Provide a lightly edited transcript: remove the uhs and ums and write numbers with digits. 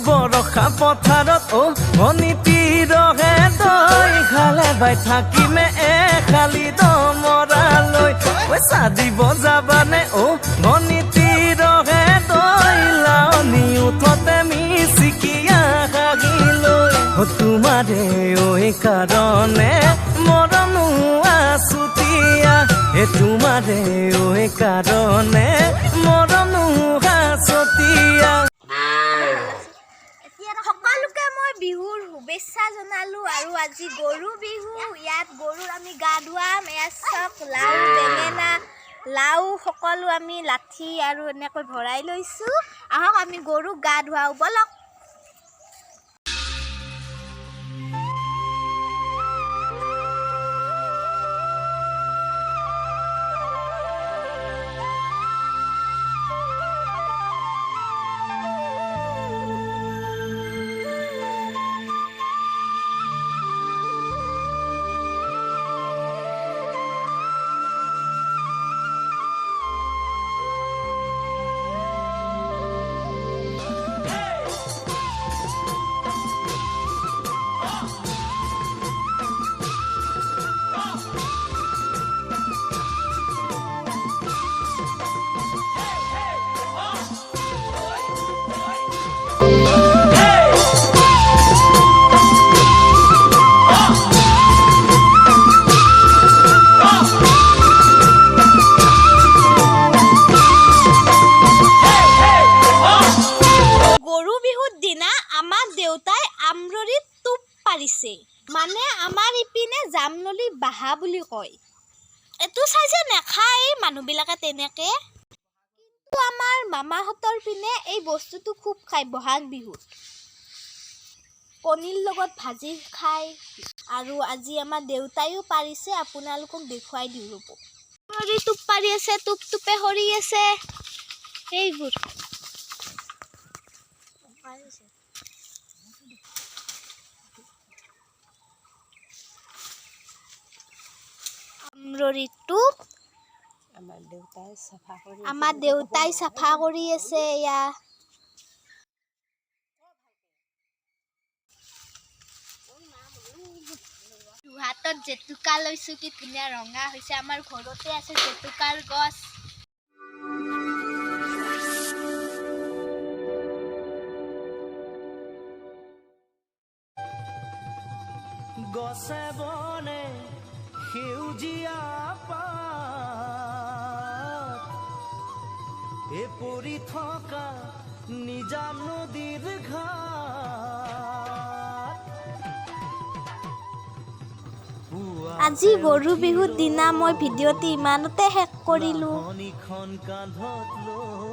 বৰষা পথাৰত অনিতি ৰহে দৈ খালে বাই থাকিমে খালি দমৰালৈ পইচা দিব যাবানে অনিতি ৰহে দৈ লাৱনি উঠতে মিচিকিয়া হাগিলৈ তোমাৰে কাৰণে মৰমো আছুতীয়া তোমাৰে কাৰণে মৰমো আছুতীয়া। সকলোকে মই বিহুৰ শুভেচ্ছা জনালো আৰু আজি গৰু বিহু ইয়াত গৰুৰ আমি গা ধুৱাম এয়া চাওক লাও বেঙেনা লাও সকলো আমি লাঠি আৰু এনেকৈ ভৰাই লৈছোঁ আহক আমি গৰুক গা ধুৱাওঁ বলক। মানে আমাৰ ইপিনে জামনলী বাহা বুলি কয় এইটো চাইছে নেখায় মানুহবিলাকে তেনেকে কিন্তু আমাৰ মামাহঁতৰ পিনে এই বস্তুটো খুব খায় বহাগ বিহুত কণীৰ লগত ভাজি খায় আৰু আজি আমাৰ দেউতাইও পাৰিছে আপোনালোকক দেখুৱাই দিওঁ ৰ'ব হৰি টোপ পাৰি আছে টোপে সৰি আছে এইবোৰ আমাৰ দেউতাই চাফা কৰি আছে এয়া হাতত জেতুকা লৈছো কি ধুনীয়া ৰঙা হৈছে আমাৰ ঘৰতে আছে জেতুকাৰ গছ গছে বনে সেউজীয়া পাত পৰি থকা নিজা নদীৰ ঘাট আজি গৰু বিহুৰ দিনা মই ভিডিঅ'টি ইমানতে শেষ কৰিলোঁ। কান্ধত লৈ